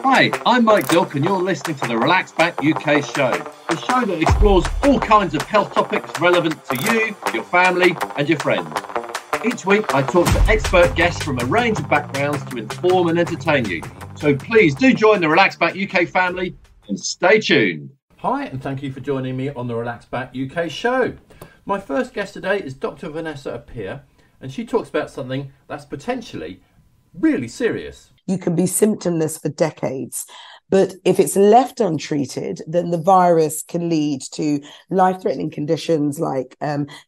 Hi, I'm Mike Dilk and you're listening to the Relax Back UK show, the show that explores all kinds of health topics relevant to you, your family and your friends. Each week I talk to expert guests from a range of backgrounds to inform and entertain you. So please do join the Relax Back UK family and stay tuned. Hi, and thank you for joining me on the Relax Back UK show. My first guest today is Dr. Vanessa Appiah, and she talks about something that's potentially really serious. You can be symptomless for decades, but if it's left untreated, then the virus can lead to life-threatening conditions like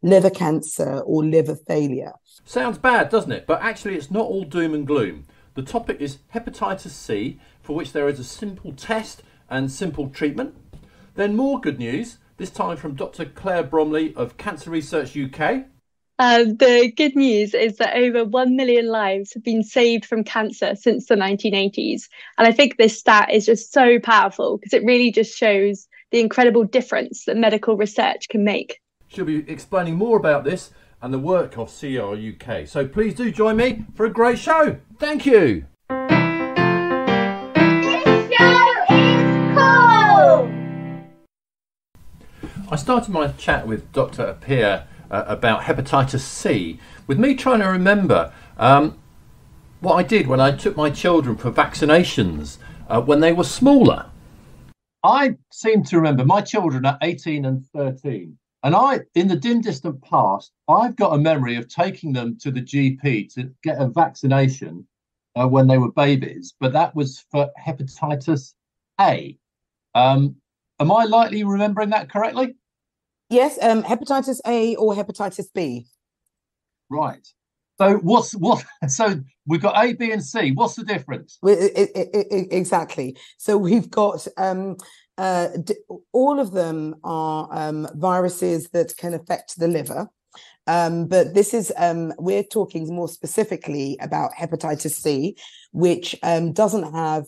liver cancer or liver failure. Sounds bad, doesn't it? But actually it's not all doom and gloom. The topic is hepatitis C, for which there is a simple test and simple treatment. Then more good news, this time from Dr. Claire Bromley of Cancer Research UK. The good news is that over 1 million lives have been saved from cancer since the 1980s. And I think this stat is just so powerful because it really just shows the incredible difference that medical research can make. She'll be explaining more about this and the work of CR UK. So please do join me for a great show. Thank you. This show is cool! I started my chat with Dr. Appiah about hepatitis C, with me trying to remember what I did when I took my children for vaccinations when they were smaller. I seem to remember my children are 18 and 13. And in the dim distant past, I've got a memory of taking them to the GP to get a vaccination when they were babies, but that was for hepatitis A. Am I likely remembering that correctly? Yes, hepatitis A or hepatitis B. Right. So So we've got A, B, and C. What's the difference? Exactly. So we've got all of them are viruses that can affect the liver. But this is, we're talking more specifically about hepatitis C, which doesn't have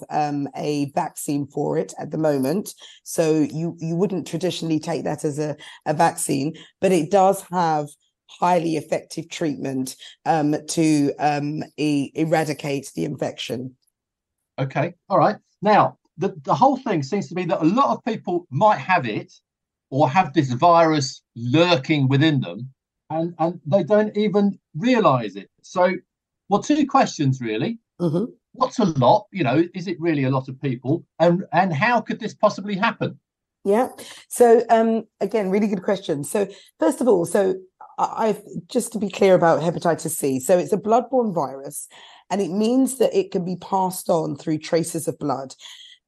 a vaccine for it at the moment. So you wouldn't traditionally take that as a vaccine, but it does have highly effective treatment to eradicate the infection. Okay. All right. Now, the whole thing seems to be that a lot of people might have it or have this virus lurking within them. And they don't even realise it. So, well, two questions really. Mm-hmm. What's a lot? You know, is it really a lot of people? And how could this possibly happen? Yeah. So again, really good question. So first of all, I've just to be clear about hepatitis C. So it's a bloodborne virus, and it means that it can be passed on through traces of blood.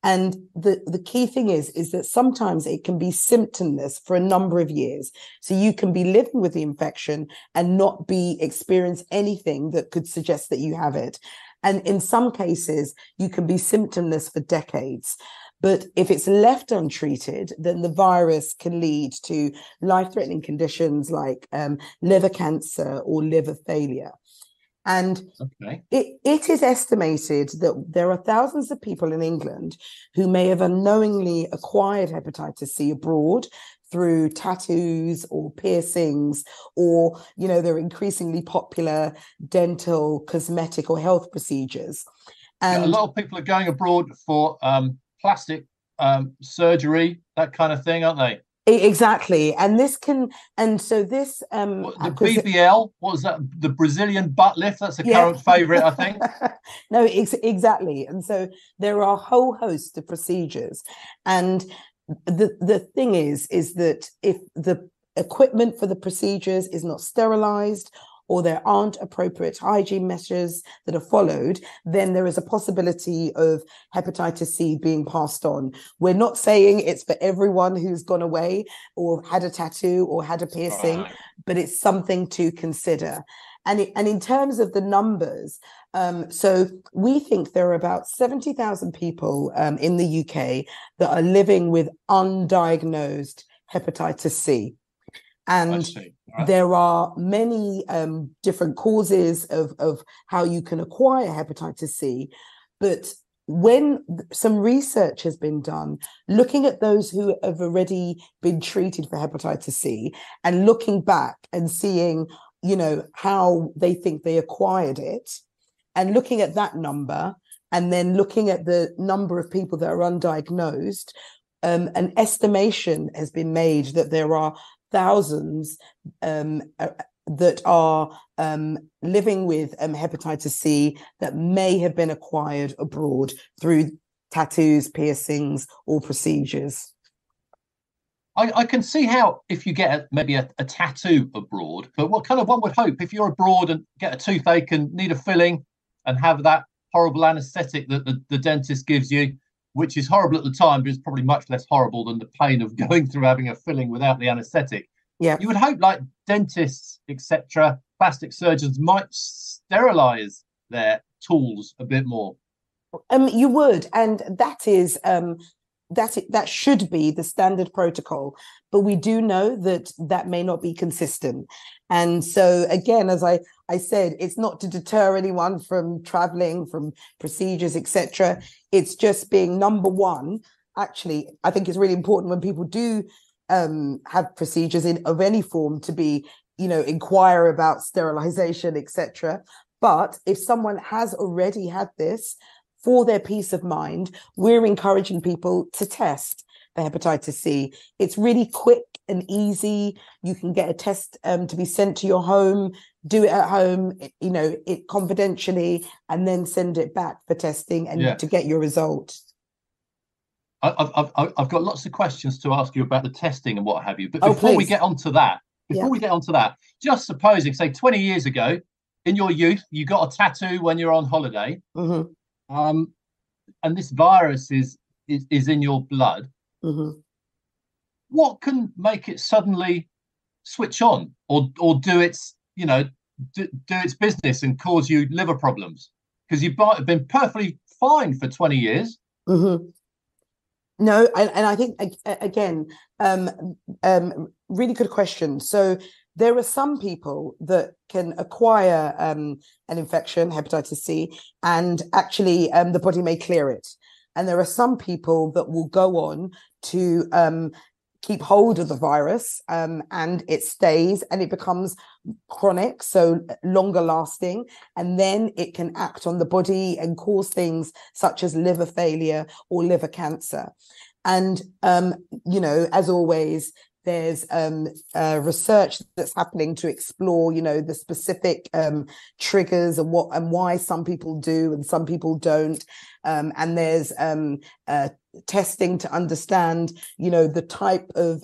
And the key thing is that sometimes it can be symptomless for a number of years. So you can be living with the infection and not experience anything that could suggest that you have it. And in some cases, you can be symptomless for decades. But if it's left untreated, then the virus can lead to life-threatening conditions like liver cancer or liver failure. And okay. It is estimated that there are thousands of people in England who may have unknowingly acquired hepatitis C abroad through tattoos or piercings, or, you know, they're increasingly popular dental, cosmetic or health procedures. And a lot of people are going abroad for plastic surgery, that kind of thing, aren't they? Exactly. And this can, and so this the BBL, what was that? The Brazilian butt lift, that's a current favourite, I think. No, exactly. And so there are a whole host of procedures. And the thing is that if the equipment for the procedures is not sterilized, or there aren't appropriate hygiene measures that are followed, then there is a possibility of hepatitis C being passed on. We're not saying it's for everyone who's gone away or had a tattoo or had a piercing, but it's something to consider. And in terms of the numbers, so we think there are about 70,000 people in the UK that are living with undiagnosed hepatitis C. And there are many different causes of how you can acquire hepatitis C. But when some research has been done, looking at those who have already been treated for hepatitis C and looking back and seeing, you know, how they think they acquired it, and looking at that number, and then looking at the number of people that are undiagnosed, an estimation has been made that there are thousands that are living with hepatitis C that may have been acquired abroad through tattoos, piercings, or procedures. I can see how if you get maybe a tattoo abroad, but what kind of one would hope if you're abroad and get a toothache and need a filling and have that horrible anaesthetic that the dentist gives you, which is horrible at the time, but it's probably much less horrible than the pain of going through having a filling without the anaesthetic. Yeah, you would hope like dentists, etc., plastic surgeons might sterilize their tools a bit more. You would, and that is that should be the standard protocol, but we do know that that may not be consistent. And so again, as I said, it's not to deter anyone from traveling, from procedures, etc. It's just being number one. Actually, I think it's really important when people do have procedures of any form to be, inquire about sterilization, etc. But if someone has already had this, for their peace of mind, we're encouraging people to test for hepatitis C. It's really quick and easy. You can get a test to be sent to your home, do it at home, it confidentially, and then send it back for testing and to get your result. I've got lots of questions to ask you about the testing and what have you. But before we get onto that, just supposing, say, 20 years ago, in your youth, you got a tattoo when you're on holiday. Mm-hmm. And this virus is in your blood. Mm-hmm. What can make it suddenly switch on or do its do its business and cause you liver problems? Because you might have been perfectly fine for 20 years. Mm-hmm. No, and I think again, really good question. So there are some people that can acquire an infection, hepatitis C, and actually the body may clear it. And there are some people that will go on to keep hold of the virus and it stays and it becomes chronic, so longer lasting. And then it can act on the body and cause things such as liver failure or liver cancer. And, as always, there's research that's happening to explore, the specific triggers and why some people do and some people don't. And there's testing to understand, the type of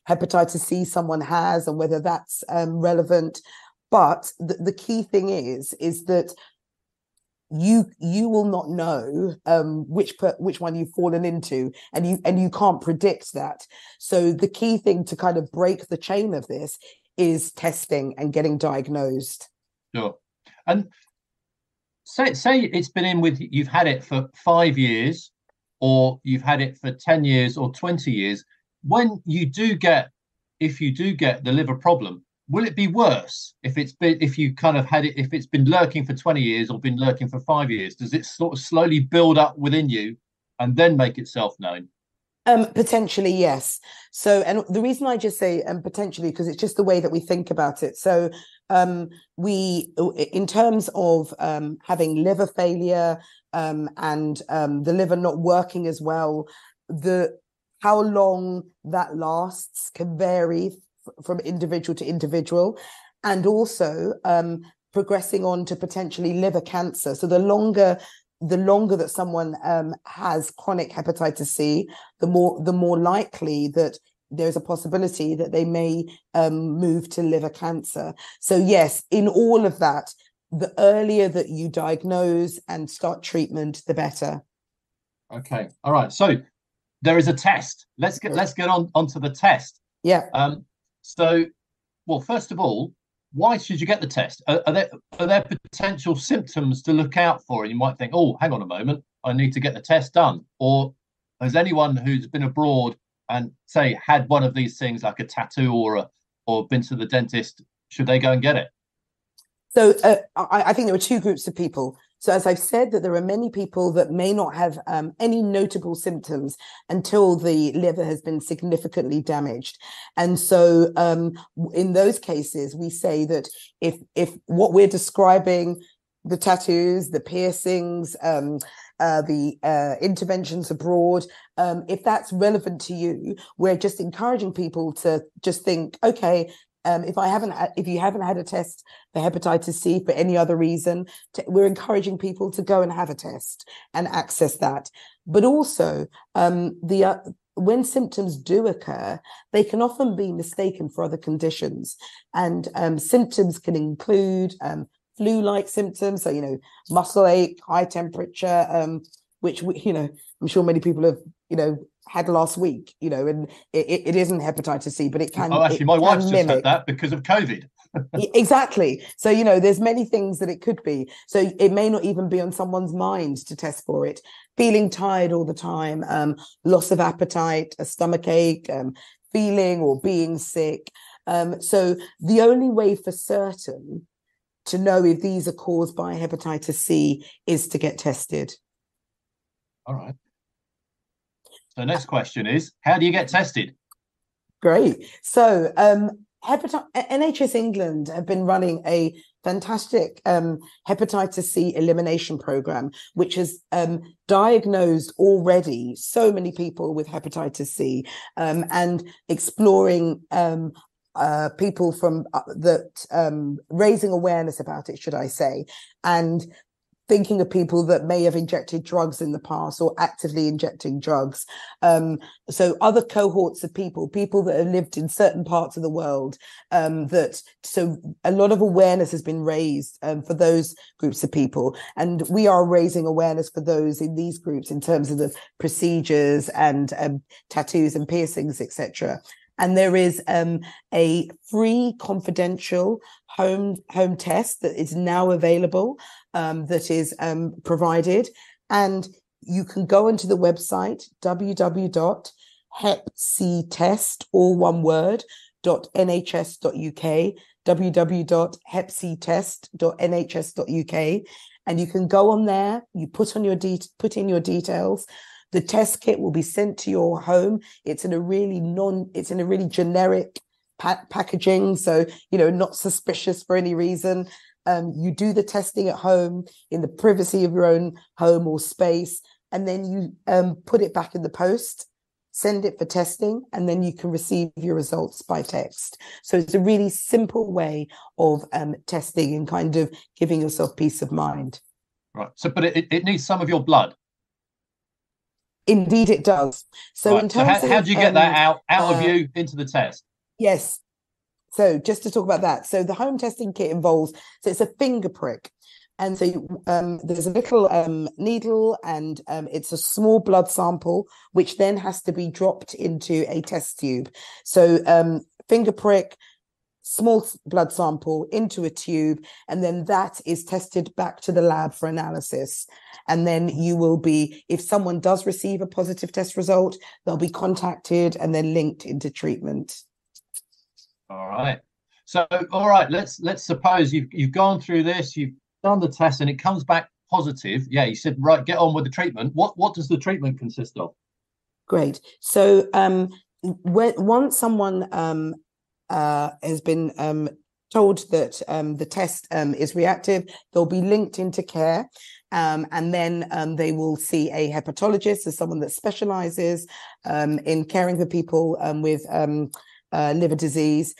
hepatitis C someone has and whether that's relevant. But the key thing is that you will not know which one you've fallen into, and you can't predict that. So the key thing to kind of break the chain of this is testing and getting diagnosed. Sure. And say it's been in with you've had it for 5 years, or you've had it for 10 years or 20 years. When you do get, if you do get the liver problem, will it be worse if you kind of had it, if it's been lurking for 20 years or been lurking for 5 years? Does it sort of slowly build up within you and then make itself known? Potentially, yes. So, and the reason I just say potentially, because it's just the way that we think about it. So we, in terms of having liver failure and the liver not working as well, how long that lasts can vary from individual to individual, and also progressing on to potentially liver cancer. So the longer that someone has chronic hepatitis C, the more likely that there's a possibility that they may move to liver cancer. So yes, in all of that, the earlier that you diagnose and start treatment, the better. Okay, all right. So there is a test. Let's get onto the test. Yeah. So, well, first of all, why should you get the test? Are there potential symptoms to look out for? And you might think, oh, hang on a moment, I need to get the test done. Or has anyone who's been abroad and say had one of these things like a tattoo or been to the dentist, should they go and get it? So I think there are two groups of people. So as I've said, that there are many people that may not have any notable symptoms until the liver has been significantly damaged. And so in those cases, we say that if what we're describing the tattoos, the piercings, the interventions abroad. If that's relevant to you, we're just encouraging people to just think, okay, if you haven't had a test for hepatitis C for any other reason, we're encouraging people to go and have a test and access that. But also, when symptoms do occur, they can often be mistaken for other conditions, and symptoms can include flu-like symptoms, so muscle ache, high temperature, which I'm sure many people have had last week, and it isn't hepatitis C, but it can. Oh, actually, my wife's just had that because of COVID. Exactly. So there's many things that it could be. So it may not even be on someone's mind to test for it. Feeling tired all the time, loss of appetite, a stomach ache, feeling or being sick. So the only way for certain to know if these are caused by hepatitis C is to get tested. All right. So next question is, how do you get tested? Great. So NHS England have been running a fantastic hepatitis C elimination program, which has diagnosed already so many people with hepatitis C, and exploring people from raising awareness about it, should I say, and thinking of people that may have injected drugs in the past or actively injecting drugs. So other cohorts of people that have lived in certain parts of the world, so a lot of awareness has been raised for those groups of people. And we are raising awareness for those in these groups in terms of the procedures and tattoos and piercings, etc. And there is a free confidential home test that is now available, that is provided. And you can go onto the website www.hepctest, all one word, .nhs.uk, www.hepctest.nhs.uk, and you can go on there, you put in your details. The test kit will be sent to your home. It's in a really generic packaging, so not suspicious for any reason. You do the testing at home in the privacy of your own home or space, and then you put it back in the post, send it for testing, and then you can receive your results by text. So it's a really simple way of testing and kind of giving yourself peace of mind. Right. So, but it needs some of your blood. Indeed, it does. So, right. in terms how do you get that out of you into the test? Yes. So, just to talk about that. So, the home testing kit involves, so it's a finger prick. And so there's a little needle, and it's a small blood sample, which then has to be dropped into a test tube. So finger prick, small blood sample into a tube, and then that is tested back to the lab for analysis. And then you will be, if someone does receive a positive test result, they'll be contacted and then linked into treatment. All right. So, all right, let's suppose you've gone through this, you've done the test, and it comes back positive. Yeah, you said, right, get on with the treatment. What does the treatment consist of? Great. So once someone has been told that the test is reactive, they'll be linked into care, and then they will see a hepatologist, as someone that specializes in caring for people with liver disease,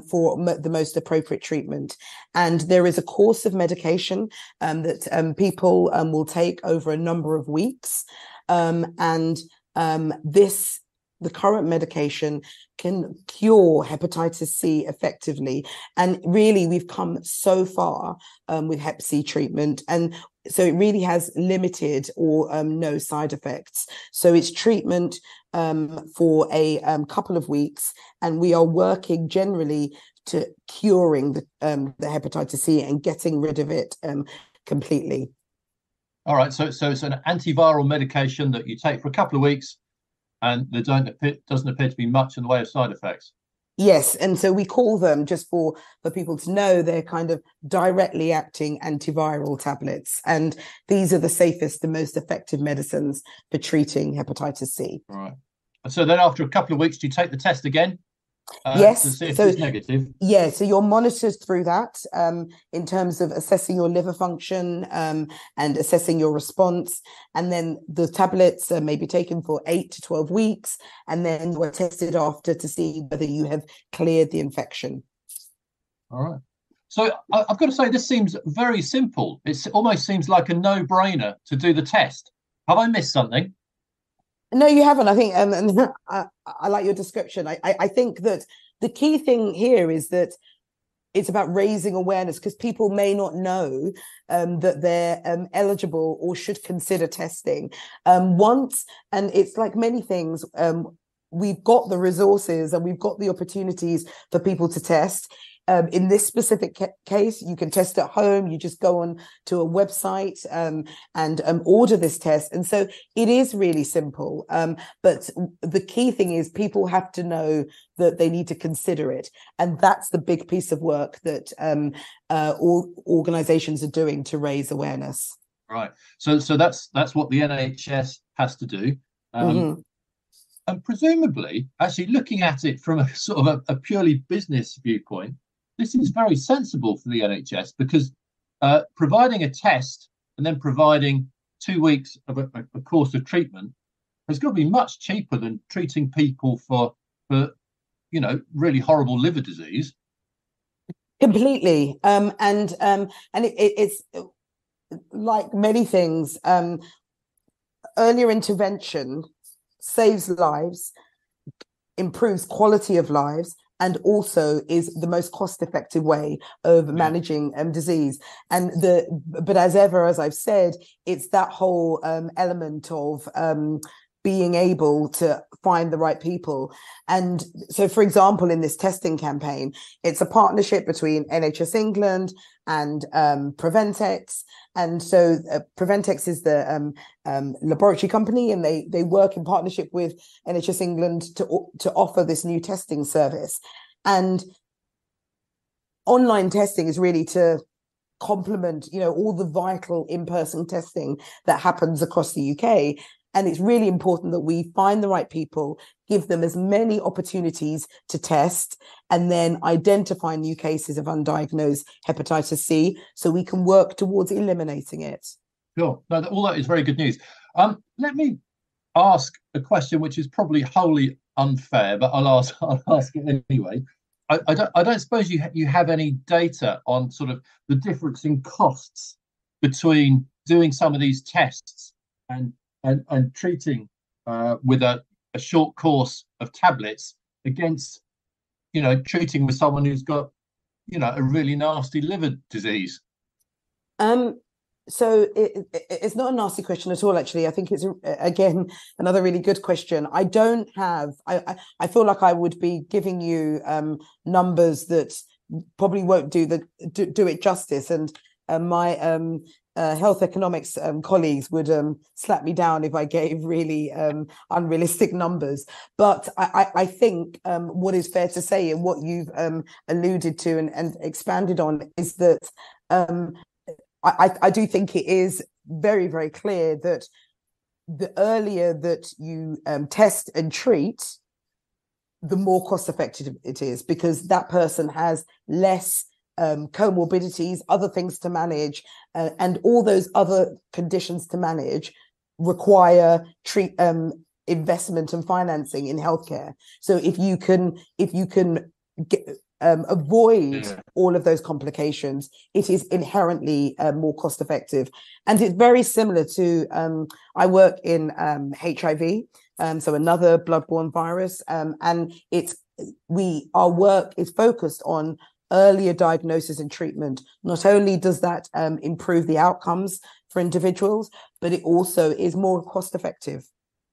for the most appropriate treatment. And there is a course of medication that people will take over a number of weeks, and the current medication can cure hepatitis C effectively. And really, we've come so far with Hep C treatment, and so it really has limited or no side effects. So it's treatment for a couple of weeks, and we are working generally to curing the hepatitis C and getting rid of it completely. All right, so it's an antiviral medication that you take for a couple of weeks, and there doesn't appear to be much in the way of side effects. Yes, and so we call them, just for people to know, they're kind of directly acting antiviral tablets, and these are the safest and most effective medicines for treating hepatitis C. Right. And so then after a couple of weeks, do you take the test again? Yes. to see if So it's negative? yeah, so you're monitored through that in terms of assessing your liver function and assessing your response. And then the tablets may be taken for 8 to 12 weeks, and then you are tested after to see whether you have cleared the infection. All right. So I've got to say, this seems very simple. It almost seems like a no-brainer to do the test. Have I missed something? No, you haven't. I think and I like your description. I think that the key thing here is that it's about raising awareness, because people may not know that they're eligible or should consider testing once. And it's like many things. We've got the resources and we've got the opportunities for people to test. In this specific case, you can test at home. You just go on to a website and order this test. And so it is really simple. But the key thing is people have to know that they need to consider it. And that's the big piece of work that all organizations are doing to raise awareness. Right. So that's what the NHS has to do. And presumably, actually looking at it from a sort of a purely business viewpoint, this is very sensible for the NHS, because providing a test and then providing 2 weeks of a course of treatment has got to be much cheaper than treating people for really horrible liver disease. Completely. And it's like many things, earlier intervention saves lives, improves quality of lives, and also is the most cost-effective way of managing disease. But as ever, as I've said, it's that whole element of being able to find the right people. And so, for example, in this testing campaign, it's a partnership between NHS England and Preventex. And so Preventex is the laboratory company, and they work in partnership with NHS England to offer this new testing service. And online testing is really to complement, all the vital in-person testing that happens across the UK. And it's really important that we find the right people, give them as many opportunities to test, and then identify new cases of undiagnosed hepatitis C so we can work towards eliminating it. Sure. No, all that is very good news. Let me ask a question which is probably wholly unfair, but I'll ask it anyway. I don't suppose you have any data on sort of the difference in costs between doing some of these tests and treating with a short course of tablets against, treating with someone who's got, a really nasty liver disease? So it's not a nasty question at all, actually. I think it's, again, another really good question. I don't have, I feel like I would be giving you numbers that probably won't do it justice. And my health economics colleagues would slap me down if I gave really unrealistic numbers. But I think what is fair to say, and what you've alluded to and expanded on, is that I do think it is very, very clear that the earlier that you test and treat, the more cost effective it is, because that person has less comorbidities, other things to manage, and all those other conditions to manage require investment and financing in healthcare. So if you can avoid all of those complications, it is inherently more cost effective. And it's very similar to I work in HIV, so another bloodborne virus, and our work is focused on earlier diagnosis and treatment. Not only does that improve the outcomes for individuals, but it also is more cost effective.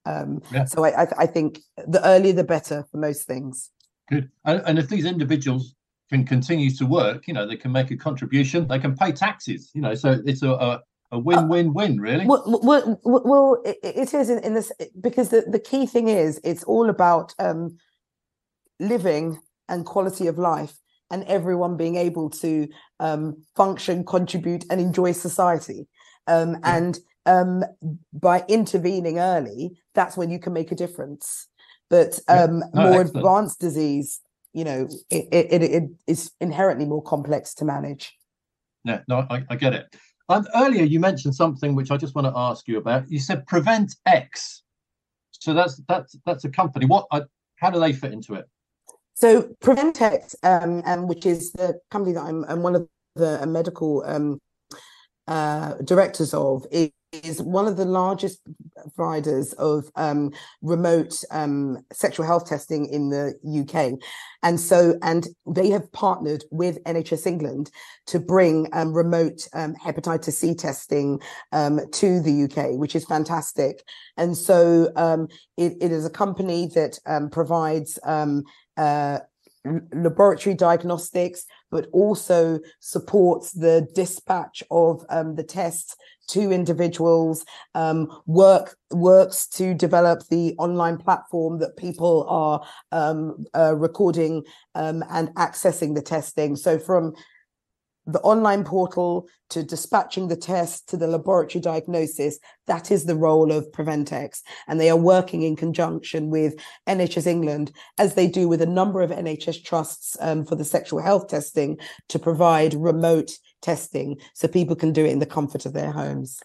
So I think the earlier the better for most things. Good. And if these individuals can continue to work, they can make a contribution, they can pay taxes, so it's a win-win-win, really. Well, it is in this, because the key thing is it's all about living and quality of life, and everyone being able to function, contribute, and enjoy society. And by intervening early, that's when you can make a difference. But more advanced disease, it is inherently more complex to manage. Yeah, no, I get it. Earlier you mentioned something which I just want to ask you about. You said Prevent X. So that's a company. How do they fit into it? So Prevent-X, which is the company that I'm one of the medical directors of, is one of the largest providers of remote sexual health testing in the UK. And they have partnered with NHS England to bring remote hepatitis C testing to the UK, which is fantastic. And so it is a company that provides laboratory diagnostics, but also supports the dispatch of the tests to individuals, works to develop the online platform that people are recording and accessing the testing. So from the online portal to dispatching the test to the laboratory diagnosis, that is the role of Prevent-X. And they are working in conjunction with NHS England, as they do with a number of NHS trusts for the sexual health testing, to provide remote testing so people can do it in the comfort of their homes.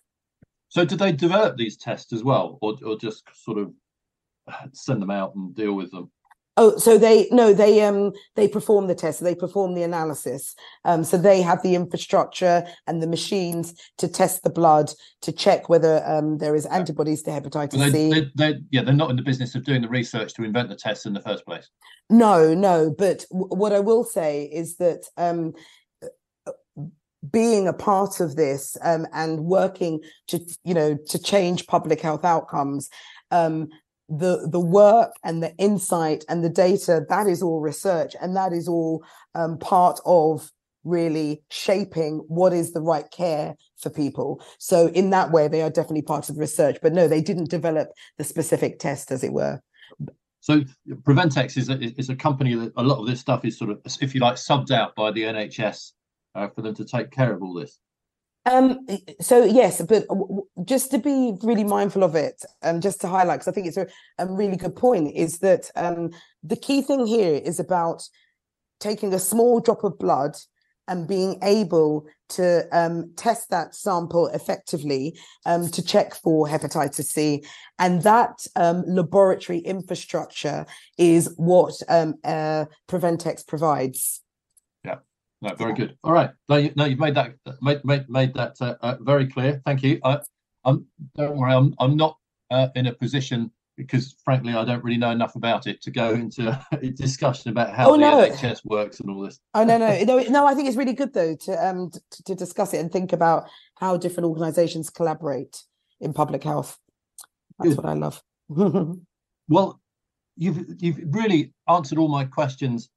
So do they develop these tests as well, or just sort of send them out and deal with them? Oh, so they perform the test, they perform the analysis. So they have the infrastructure and the machines to test the blood, to check whether there is antibodies to hepatitis C. They're not in the business of doing the research to invent the tests in the first place. No. But what I will say is that being a part of this and working to change public health outcomes, the work and the insight and the data, that is all research, and that is all part of really shaping what is the right care for people. So in that way, they are definitely part of the research, but no, they didn't develop the specific test, as it were. So Prevent-X is a company that a lot of this stuff is sort of, if you like, subbed out by the NHS for them to take care of all this. So yes, but just to be really mindful of it, just to highlight, because I think it's a really good point, is that the key thing here is about taking a small drop of blood and being able to test that sample effectively to check for hepatitis C. And that laboratory infrastructure is what Prevent-X provides. No, very good. All right. No, you've made that very clear. Thank you. Don't worry. I'm not in a position, because frankly I don't really know enough about it to go into a discussion about how the NHS works and all this. No. I think it's really good though to discuss it and think about how different organisations collaborate in public health. That's good. What I love. Well, you've really answered all my questions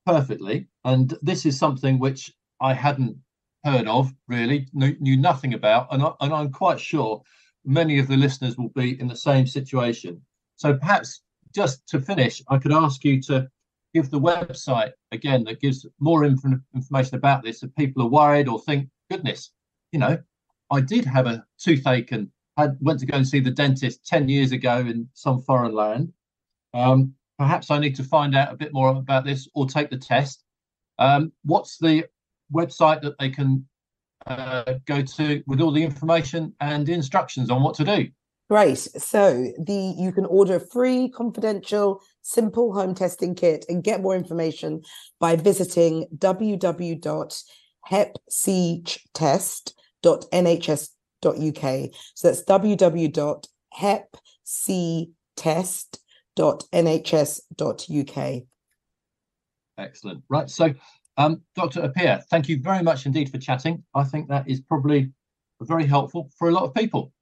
perfectly, and this is something which I hadn't heard of, really knew nothing about, and I'm quite sure many of the listeners will be in the same situation. So perhaps just to finish, I could ask you to give the website again that gives more information about this, if people are worried or think, goodness, I did have a toothache and went to go and see the dentist 10 years ago in some foreign land. Perhaps I need to find out a bit more about this or take the test. What's the website that they can go to with all the information and instructions on what to do? Great. So you can order a free, confidential, simple home testing kit and get more information by visiting www.hepsiechtest.nhs.uk. So that's www.hepsiechtest.nhs.uk. Excellent. Right. So, Dr. Appiah, thank you very much indeed for chatting. I think that is probably very helpful for a lot of people.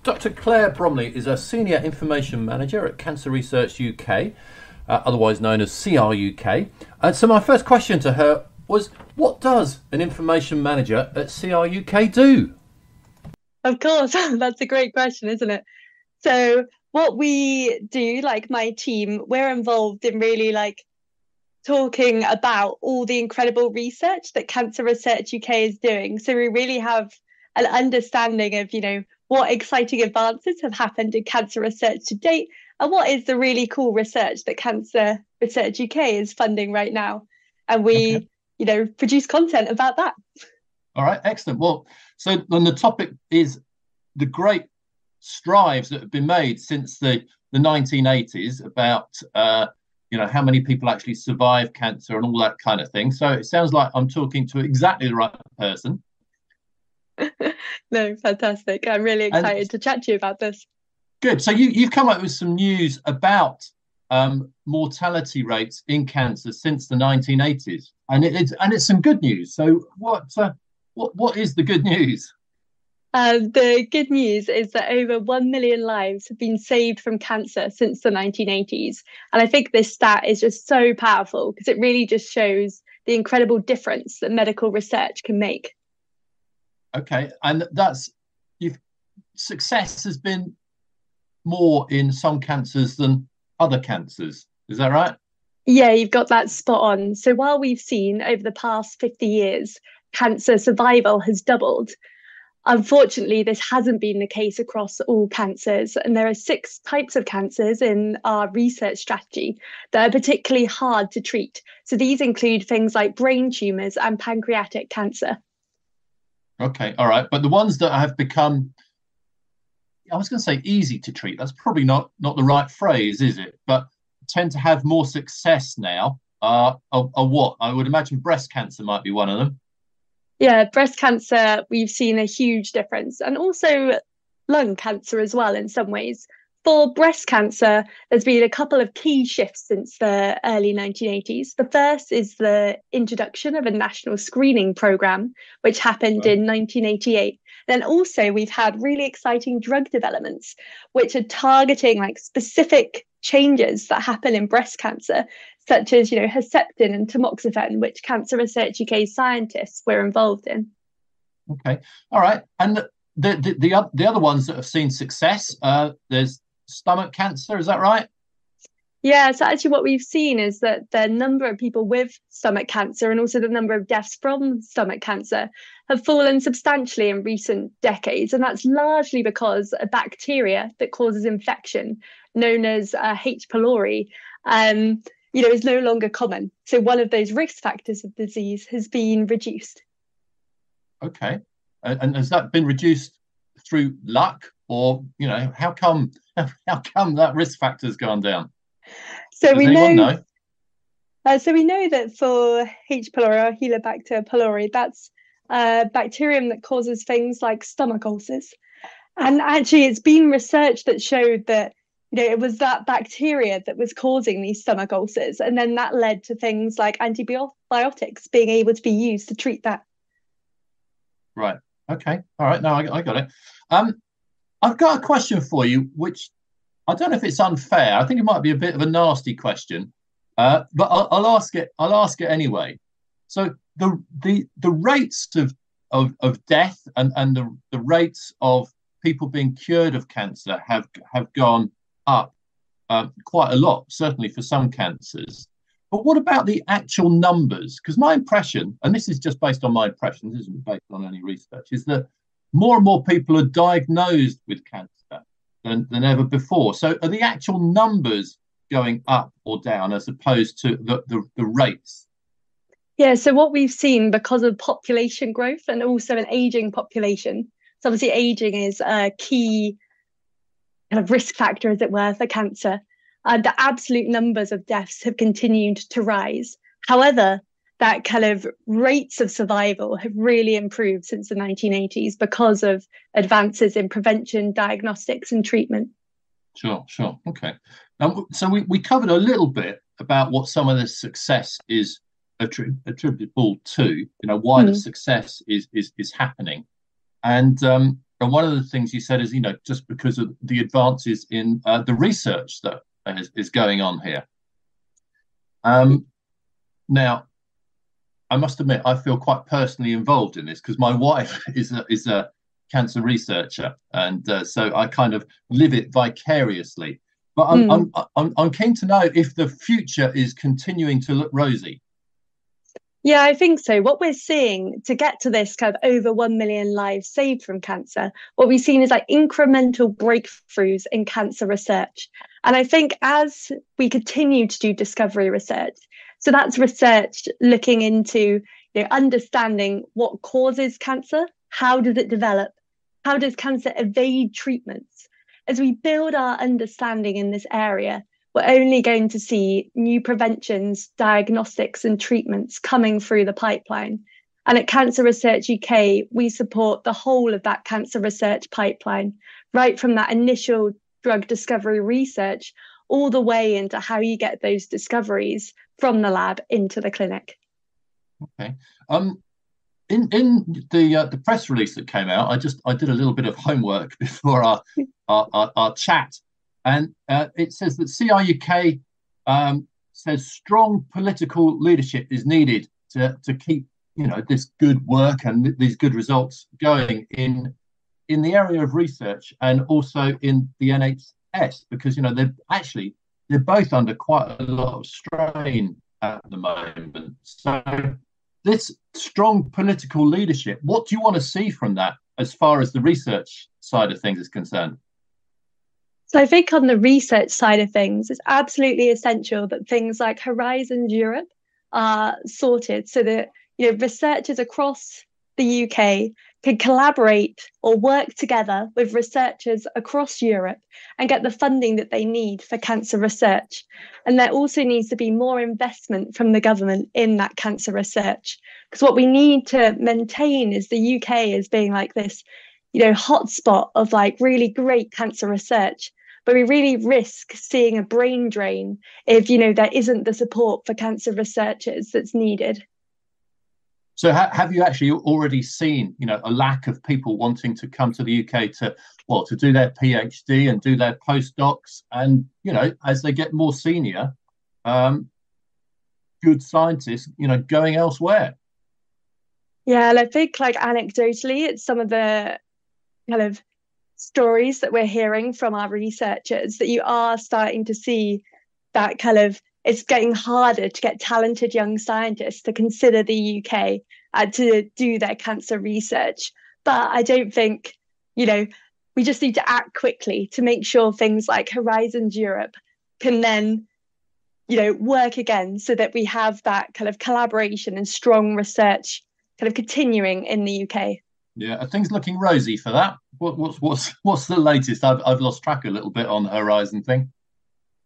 Dr. Claire Bromley is a Senior Information Manager at Cancer Research UK, otherwise known as CRUK. So my first question to her was, what does an Information Manager at CRUK do? Of course, that's a great question, isn't it? So what we do, like my team, we're involved in really talking about all the incredible research that Cancer Research UK is doing. So we really have an understanding of, what exciting advances have happened in cancer research to date, and what is the really cool research that Cancer Research UK is funding right now, and we, Okay. produce content about that. All right, excellent. Well, so then the topic is the great strides that have been made since the 1980s about how many people actually survive cancer and all that kind of thing. So it sounds like I'm talking to exactly the right person. No, fantastic. I'm really excited to chat to you about this. Good. So you've come up with some news about mortality rates in cancer since the 1980s, and it's some good news. So what is the good news? The good news is that over 1 million lives have been saved from cancer since the 1980s. And I think this stat is just so powerful because it really just shows the incredible difference that medical research can make. Okay, and success has been more in some cancers than other cancers. Is that right? Yeah, you've got that spot on. So while we've seen over the past 50 years, cancer survival has doubled, unfortunately, this hasn't been the case across all cancers. And there are 6 types of cancers in our research strategy that are particularly hard to treat. So these include things like brain tumours and pancreatic cancer. Okay, all right. But the ones that have become, I was going to say easy to treat, that's probably not the right phrase, is it? But tend to have more success now are what? I would imagine breast cancer might be one of them. Yeah, breast cancer, we've seen a huge difference, and also lung cancer as well in some ways. For breast cancer, there's been a couple of key shifts since the early 1980s. The first is the introduction of a national screening programme, which happened in 1988. Then also we've had really exciting drug developments, which are targeting like specific changes that happen in breast cancer, such as, Herceptin and tamoxifen, which Cancer Research UK scientists were involved in. Okay, all right. And the other ones that have seen success, there's stomach cancer, is that right? Yeah, so actually what we've seen is that the number of people with stomach cancer and also the number of deaths from stomach cancer have fallen substantially in recent decades. And that's largely because a bacteria that causes infection, known as H. pylori, is no longer common. So one of those risk factors of disease has been reduced. Okay. And has that been reduced through luck, or, how come that risk factor's gone down? So Does anyone know? So we know that for H. pylori, or Helicobacter pylori, that's a bacterium that causes things like stomach ulcers. And actually, it's been research that showed that it was that bacteria that was causing these stomach ulcers, and then that led to things like antibiotics being able to be used to treat that. Right. Okay. All right. No, I got it. I've got a question for you, which I don't know if it's unfair. I think it might be a bit of a nasty question, but I'll ask it. I'll ask it anyway. So the rates of death and the rates of people being cured of cancer have gone up quite a lot, certainly for some cancers. But what about the actual numbers? Because my impression, and this is just based on my impression, this isn't based on any research, is that more and more people are diagnosed with cancer than ever before. So are the actual numbers going up or down as opposed to the rates? Yeah, so what we've seen because of population growth and also an aging population, so obviously aging is a key kind of risk factor, as it were, for cancer. The absolute numbers of deaths have continued to rise. However, that kind of rates of survival have really improved since the 1980s because of advances in prevention, diagnostics, and treatment. Sure. Okay. So we covered a little bit about what some of this success is attributable to, why the success is happening. And one of the things you said is, just because of the advances in the research that is going on here. Now, I must admit, I feel quite personally involved in this because my wife is a cancer researcher, and so I kind of live it vicariously. But I'm keen to know if the future is continuing to look rosy. Yeah, I think so. What we're seeing to get to this kind of over 1 million lives saved from cancer, what we've seen is like incremental breakthroughs in cancer research. And I think as we continue to do discovery research, so that's research looking into, understanding what causes cancer, how does it develop, how does cancer evade treatments? As we build our understanding in this area, we're only going to see new preventions, diagnostics, and treatments coming through the pipeline. And at Cancer Research UK, we support the whole of that cancer research pipeline, right from that initial drug discovery research all the way into how you get those discoveries from the lab into the clinic. Okay. In the press release that came out, I did a little bit of homework before our chat, and it says that CRUK says strong political leadership is needed to keep this good work and these good results going in the area of research and also in the NHS, because they're both under quite a lot of strain at the moment. So this strong political leadership, what do you want to see from that as far as the research side of things is concerned? So I think on the research side of things, it's absolutely essential that things like Horizons Europe are sorted so that researchers across the UK can collaborate or work together with researchers across Europe and get the funding that they need for cancer research. And there also needs to be more investment from the government in that cancer research. Because what we need to maintain is the UK as being like this, hotspot of like really great cancer research. But we really risk seeing a brain drain if, there isn't the support for cancer researchers that's needed. So have you actually already seen, a lack of people wanting to come to the UK to do their PhD and do their postdocs, and as they get more senior, good scientists, going elsewhere? Yeah, and I think like anecdotally, it's some of the kind of stories that we're hearing from our researchers that you are starting to see that kind of it's getting harder to get talented young scientists to consider the UK to do their cancer research. But I don't think, we just need to act quickly to make sure things like Horizons Europe can then, work again so that we have that kind of collaboration and strong research kind of continuing in the UK. Yeah, are things looking rosy for that? What's the latest? I've lost track a little bit on the Horizon thing.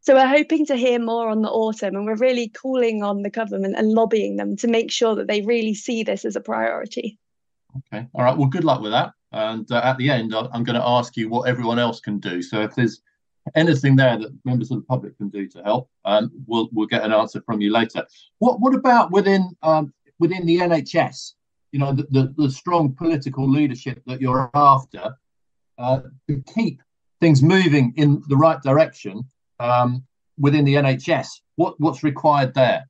So we're hoping to hear more on the autumn, and we're really calling on the government and lobbying them to make sure that they really see this as a priority. Okay. All right. Well, good luck with that. And at the end, I'm going to ask you what everyone else can do. So if there's anything there that members of the public can do to help, we'll get an answer from you later. What about within the NHS? The strong political leadership that you're after to keep things moving in the right direction. Within the NHS, what's required there?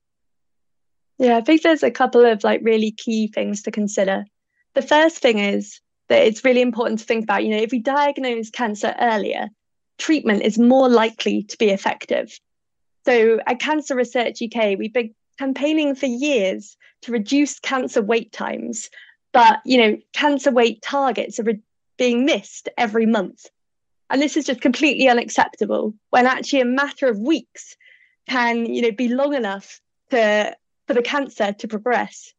Yeah, I think there's a couple of like really key things to consider. The first thing is that it's really important to think about, if we diagnose cancer earlier, treatment is more likely to be effective. So at Cancer Research UK, we've been campaigning for years to reduce cancer wait times, but cancer wait targets are being missed every month. And this is just completely unacceptable when actually a matter of weeks can, be long enough for the cancer to progress.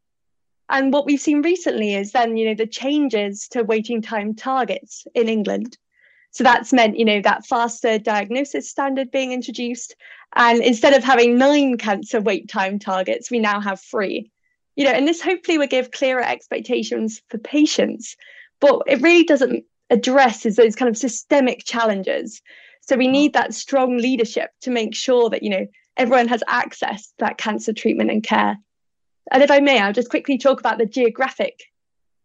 And what we've seen recently is then, the changes to waiting time targets in England. So that's meant, that faster diagnosis standard being introduced. And instead of having 9 cancer wait time targets, we now have 3. And this hopefully will give clearer expectations for patients. But it really doesn't addresses those kind of systemic challenges. So we need that strong leadership to make sure that, everyone has access to that cancer treatment and care. And if I may, I'll just quickly talk about the geographic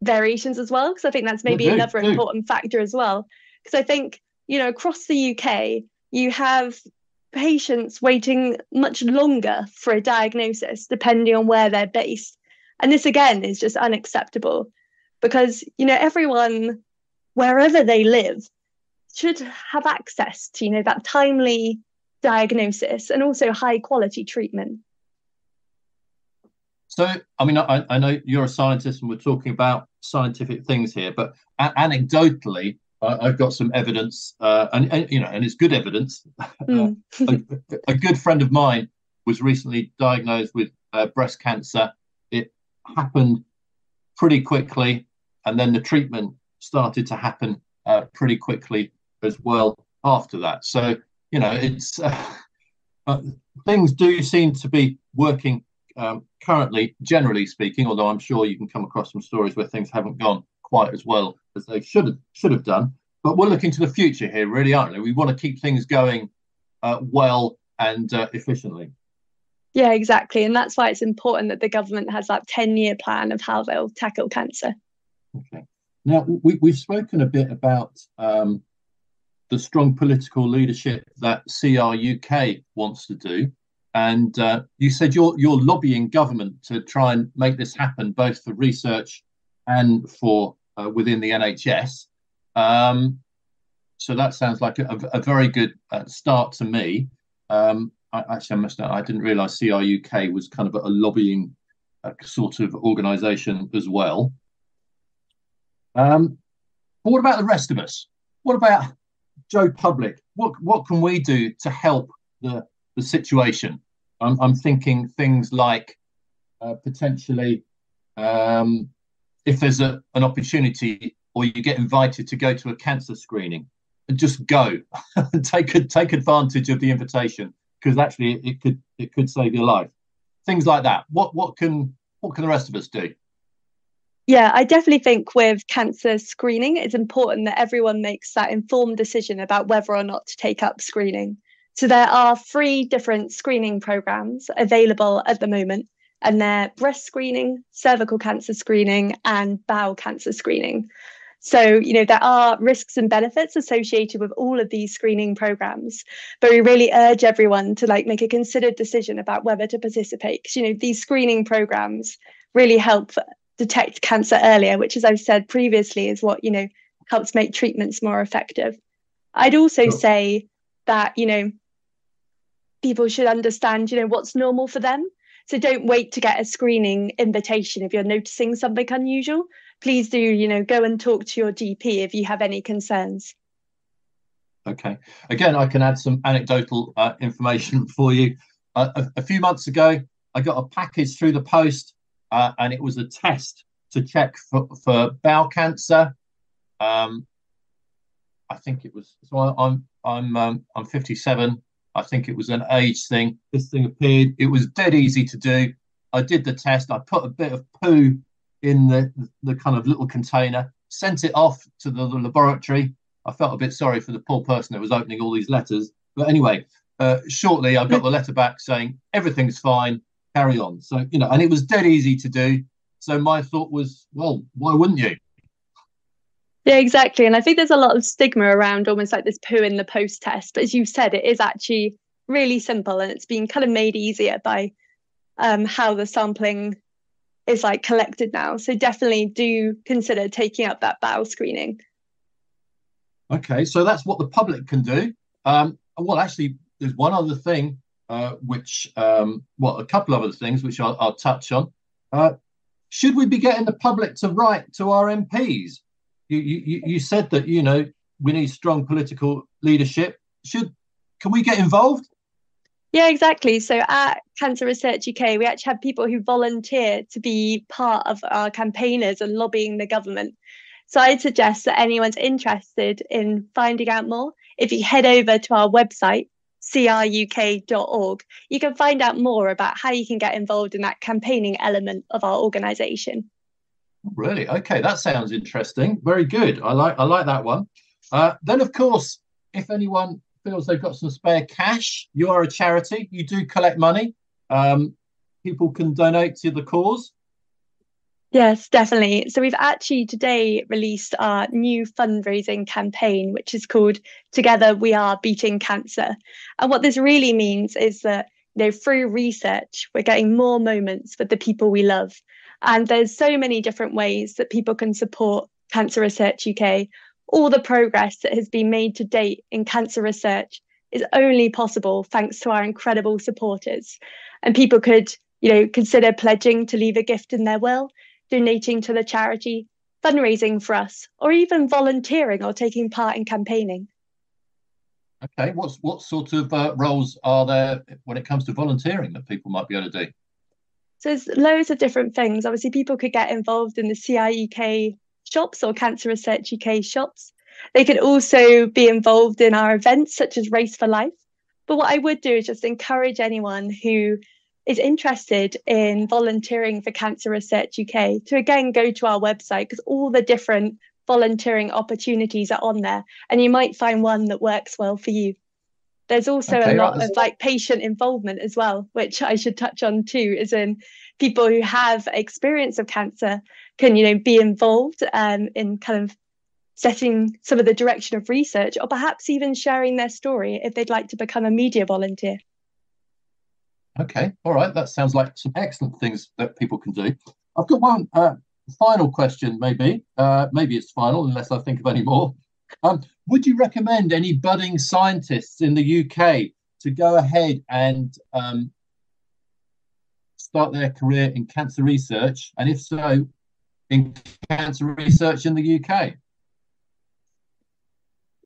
variations as well, because I think that's maybe another important factor as well. Because I think, across the UK, you have patients waiting much longer for a diagnosis, depending on where they're based. And this, again, is just unacceptable because, everyone, wherever they live, should have access to, that timely diagnosis and also high quality treatment. So, I mean, I know you're a scientist and we're talking about scientific things here, but anecdotally, I've got some evidence, and it's good evidence. Mm. a, a good friend of mine was recently diagnosed with breast cancer. It happened pretty quickly, and then the treatment started to happen pretty quickly as well after that. So, it's things do seem to be working currently, generally speaking, although I'm sure you can come across some stories where things haven't gone quite as well as they should have done. But we're looking to the future here, really, aren't we? We want to keep things going well and efficiently. Yeah, exactly. And that's why it's important that the government has that 10-year plan of how they'll tackle cancer. Okay. Now, we've spoken a bit about the strong political leadership that CRUK wants to do. And you said you're lobbying government to try and make this happen, both for research and for within the NHS. So that sounds like a very good start to me. I must know, I didn't realise CRUK was kind of a lobbying sort of organisation as well. But what about the rest of us? What about Joe Public? What can we do to help the situation? I'm thinking things like potentially if there's an opportunity or you get invited to go to a cancer screening, just go and take advantage of the invitation, because actually it could save your life. Things like that. What can the rest of us do? Yeah, I definitely think with cancer screening, it's important that everyone makes that informed decision about whether or not to take up screening. So there are 3 different screening programs available at the moment, and they're breast screening, cervical cancer screening, and bowel cancer screening. So, there are risks and benefits associated with all of these screening programs, but we really urge everyone to make a considered decision about whether to participate. Because, these screening programs really help detect cancer earlier, which, as I've said previously, is what, helps make treatments more effective. I'd also say that, people should understand, what's normal for them. So don't wait to get a screening invitation if you're noticing something unusual. Please do, go and talk to your GP if you have any concerns. Okay. Again, I can add some anecdotal information for you. A few months ago, I got a package through the post, and it was a test to check for bowel cancer. I think it was. So I'm 57. I think it was an age thing. This thing appeared. It was dead easy to do. I did the test. I put a bit of poo in the kind of little container, sent it off to the laboratory. I felt a bit sorry for the poor person that was opening all these letters. But anyway, shortly I got the letter back saying everything's fine, carry on. So, and it was dead easy to do. So my thought was, well, why wouldn't you? Yeah, exactly. And I think there's a lot of stigma around almost like this poo in the post test. But as you said, it is actually really simple, and it's been kind of made easier by how the sampling is collected now. So definitely do consider taking up that bowel screening. Okay, so that's what the public can do. Well, actually, there's one other thing, a couple of other things which I'll touch on. Should we be getting the public to write to our MPs? You said that we need strong political leadership. Can we get involved? Yeah, exactly. So at Cancer Research UK, we actually have people who volunteer to be part of our campaigners and lobbying the government. So I'd suggest that anyone's interested in finding out more, if you head over to our website, cruk.org, you can find out more about how you can get involved in that campaigning element of our organisation. Really? Okay, that sounds interesting. Very good. I like that one. Then, of course, if anyone feels they've got some spare cash, you are a charity. You do collect money. People can donate to the cause. Yes, definitely. So we've actually today released our new fundraising campaign, which is called Together We Are Beating Cancer. And what this really means is that, through research, we're getting more moments with the people we love. And there's so many different ways that people can support Cancer Research UK. All the progress that has been made to date in cancer research is only possible thanks to our incredible supporters. And people could consider pledging to leave a gift in their will, donating to the charity, fundraising for us, or even volunteering or taking part in campaigning. Okay, what sort of roles are there when it comes to volunteering that people might be able to do? So there's loads of different things. Obviously, people could get involved in the CI UK shops or Cancer Research UK shops. They could also be involved in our events such as Race for Life. But what I would do is just encourage anyone who is interested in volunteering for Cancer Research UK to again go to our website, because all the different volunteering opportunities are on there, and you might find one that works well for you. There's also a lot of patient involvement as well, which I should touch on too, as in people who have experience of cancer can, be involved in kind of setting some of the direction of research, or perhaps even sharing their story if they'd like to become a media volunteer. Okay, all right. That sounds like some excellent things that people can do. I've got one final question, maybe. Maybe it's final, unless I think of any more. Would you recommend any budding scientists in the UK to go ahead and start their career in cancer research? And if so, in cancer research in the UK?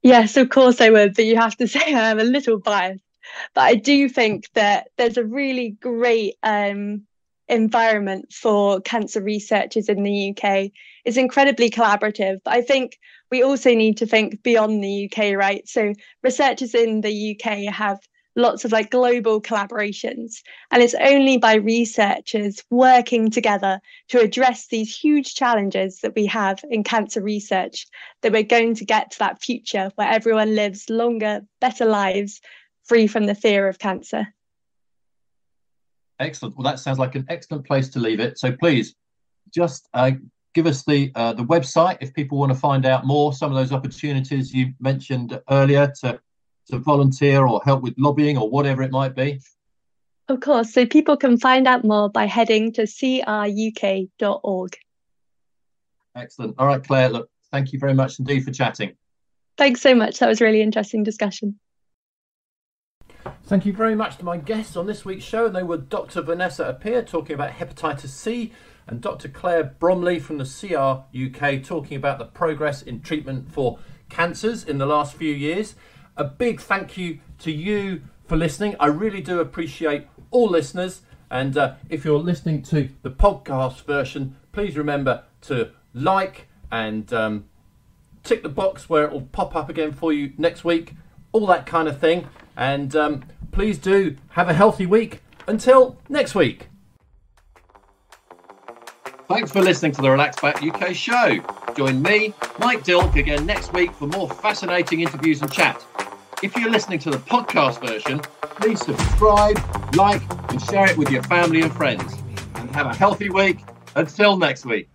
Yes, of course I would, but you have to say I'm a little biased. But I do think that there's a really great environment for cancer researchers in the UK. It's incredibly collaborative, but I think we also need to think beyond the UK, right? So researchers in the UK have lots of global collaborations, and it's only by researchers working together to address these huge challenges that we have in cancer research that we're going to get to that future where everyone lives longer, better lives, free from the fear of cancer. Excellent. Well, that sounds like an excellent place to leave it. So please just give us the website if people want to find out more, some of those opportunities you mentioned earlier to volunteer or help with lobbying or whatever it might be. Of course. So people can find out more by heading to cruk.org. Excellent. All right, Claire, look, thank you very much indeed for chatting. Thanks so much. That was a really interesting discussion. Thank you very much to my guests on this week's show. They were Dr. Vanessa Appiah talking about hepatitis C and Dr. Claire Bromley from the CR UK talking about the progress in treatment for cancers in the last few years. A big thank you to you for listening. I really do appreciate all listeners. And if you're listening to the podcast version, please remember to like and tick the box where it will pop up again for you next week. All that kind of thing. And please do have a healthy week. Until next week. Thanks for listening to the Relax Back UK show. Join me, Mike Dilk, again next week for more fascinating interviews and chat. If you're listening to the podcast version, please subscribe, like, and share it with your family and friends. And have a healthy week. Until next week.